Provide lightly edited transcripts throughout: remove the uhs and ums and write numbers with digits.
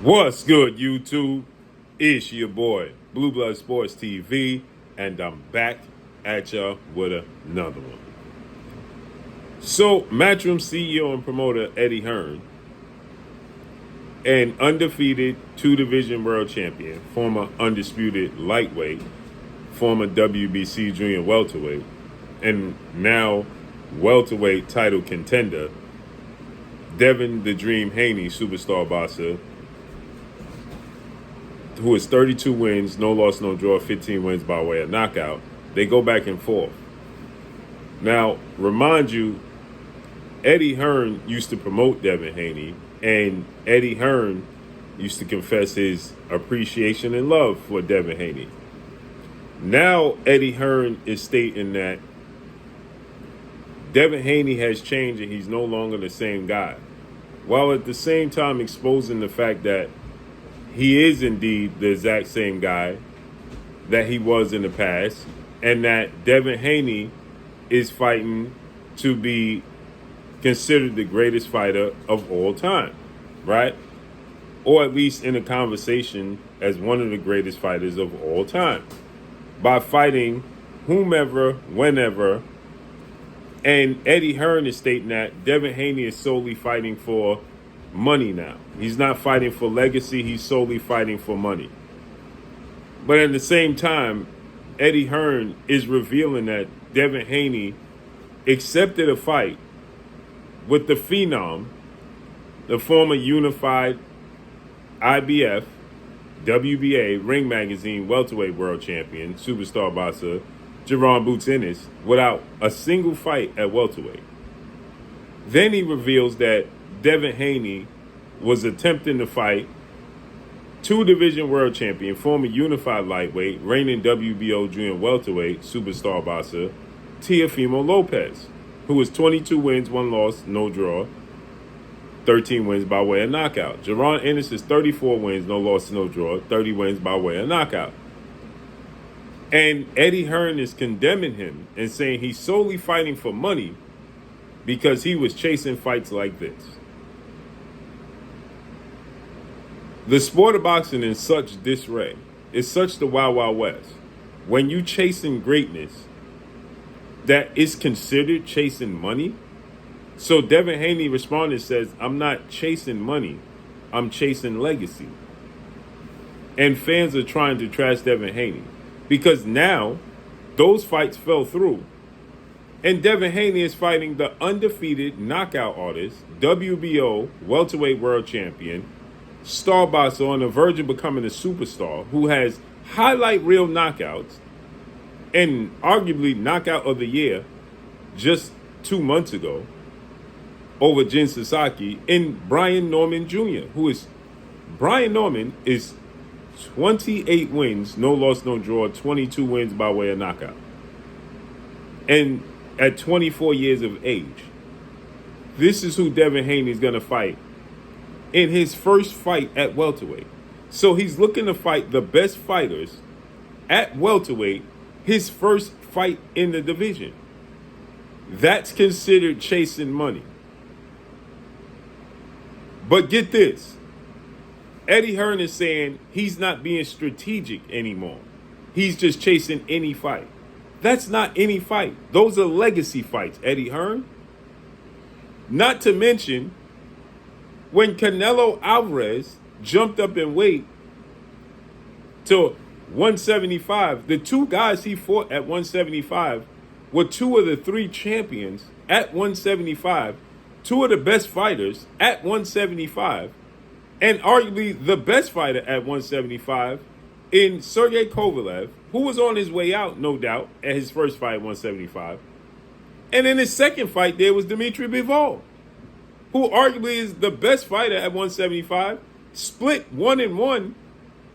What's good, YouTube? It's your boy, Blue Blood Sports TV, and I'm back at ya with another one. So, Matchroom CEO and promoter Eddie Hearn, an undefeated two-division world champion, former undisputed lightweight, former WBC junior welterweight, and now welterweight title contender, Devin the Dream Haney, superstar boxer, who is 32 wins, no loss, no draw, 15 wins by way of knockout. They go back and forth. Now, remind you, Eddie Hearn used to promote Devin Haney, and Eddie Hearn used to confess his appreciation and love for Devin Haney. Now, Eddie Hearn is stating that Devin Haney has changed and he's no longer the same guy, while at the same time exposing the fact that he is indeed the exact same guy that he was in the past, and that Devin Haney is fighting to be considered the greatest fighter of all time, right? Or at least in a conversation as one of the greatest fighters of all time, by fighting whomever, whenever. And Eddie Hearn is stating that Devin Haney is solely fighting for money now. He's not fighting for legacy. He's solely fighting for money. But at the same time, Eddie Hearn is revealing that Devin Haney accepted a fight with the Phenom, the former unified IBF, WBA, Ring Magazine welterweight world champion, superstar boxer, Jerron Boots Ennis, without a single fight at welterweight. Then he reveals that Devin Haney was attempting to fight two-division world champion, former unified lightweight, reigning WBO junior welterweight, superstar boxer, Teofimo Lopez, who was 22 wins, 1 loss, no draw, 13 wins by way of knockout. Jerron Ennis is 34 wins, no loss, no draw, 30 wins by way of knockout. And Eddie Hearn is condemning him and saying he's solely fighting for money because he was chasing fights like this. The sport of boxing is such disarray. It's such the Wild Wild West. When you chasing greatness, that is considered chasing money. So Devin Haney responded and says, I'm not chasing money. I'm chasing legacy. And fans are trying to trash Devin Haney because now those fights fell through. And Devin Haney is fighting the undefeated knockout artist, WBO welterweight world champion, star boxer on the verge of becoming a superstar, who has highlight reel knockouts and arguably knockout of the year just 2 months ago over Jin Sasaki, and Brian Norman Jr., Brian Norman is 28 wins, no loss, no draw, 22 wins by way of knockout. And at 24 years of age, this is who Devin Haney is going to fight in his first fight at welterweight. So he's looking to fight the best fighters at welterweight, his first fight in the division. That's considered chasing money. But get this, Eddie Hearn is saying he's not being strategic anymore. He's just chasing any fight. That's not any fight. Those are legacy fights, Eddie Hearn. Not to mention, when Canelo Alvarez jumped up in weight to 175, the two guys he fought at 175 were two of the three champions at 175, two of the best fighters at 175, and arguably the best fighter at 175 in Sergey Kovalev, who was on his way out, no doubt, at his first fight at 175. And in his second fight, there was Dmitry Bivol, who arguably is the best fighter at 175, split 1-1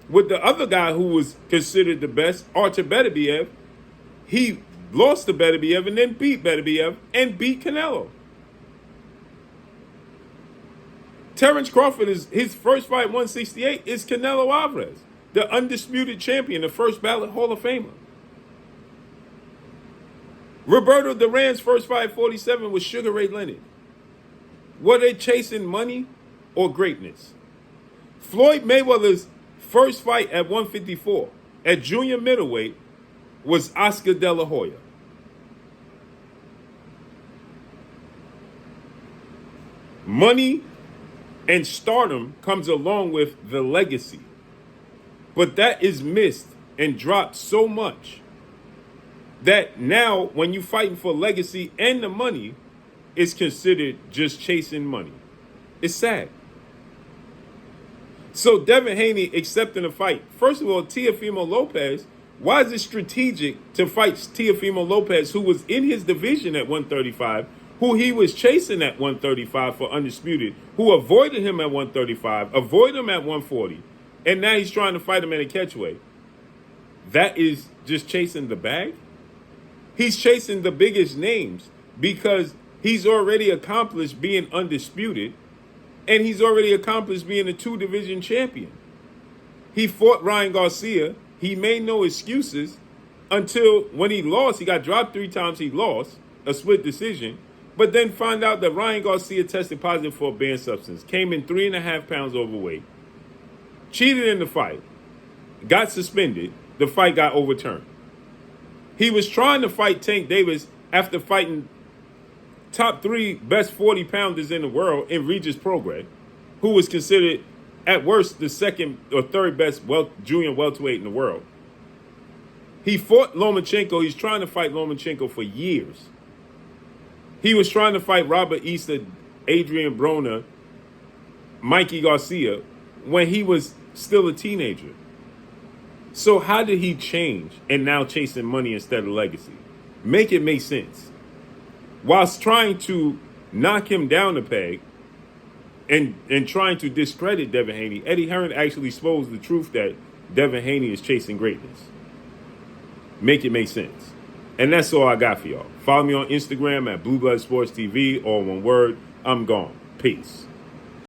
with the other guy who was considered the best, Artur Beterbiev. He lost to Beterbiev and then beat Beterbiev and beat Canelo. Terrence Crawford, is his first fight, 168, is Canelo Alvarez, the undisputed champion, the first ballot Hall of Famer. Roberto Duran's first fight, 47, was Sugar Ray Leonard. Were they chasing money or greatness? Floyd Mayweather's first fight at 154 at junior middleweight was Oscar De La Hoya. Money and stardom comes along with the legacy. But that is missed and dropped so much that now when you're fighting for legacy and the money, it's considered just chasing money. It's sad. So Devin Haney accepting the fight. First of all, Teofimo Lopez, why is it strategic to fight Teofimo Lopez, who was in his division at 135, who he was chasing at 135 for undisputed, who avoided him at 135, avoided him at 140, and now he's trying to fight him at a catchweight? That is just chasing the bag? He's chasing the biggest names because he's already accomplished being undisputed, and he's already accomplished being a 2-division champion. He fought Ryan Garcia. He made no excuses until when he lost. He got dropped 3 times. He lost a split decision, but then found out that Ryan Garcia tested positive for a banned substance, came in 3.5 pounds overweight, cheated in the fight, got suspended. The fight got overturned. He was trying to fight Tank Davis after fighting top 3 best 40-pounders in the world in Regis Prograis, who was considered, at worst, the 2nd or 3rd best junior welterweight in the world. He fought Lomachenko. He's trying to fight Lomachenko for years. He was trying to fight Robert Easter, Adrian Broner, Mikey Garcia when he was still a teenager. So how did he change and now chasing money instead of legacy? Make it make sense. Whilst trying to knock him down a peg and trying to discredit Devin Haney, Eddie Hearn actually exposed the truth that Devin Haney is chasing greatness. Make it make sense. And that's all I got for y'all. Follow me on Instagram at Blue Blood Sports TV, all one word. I'm gone. Peace.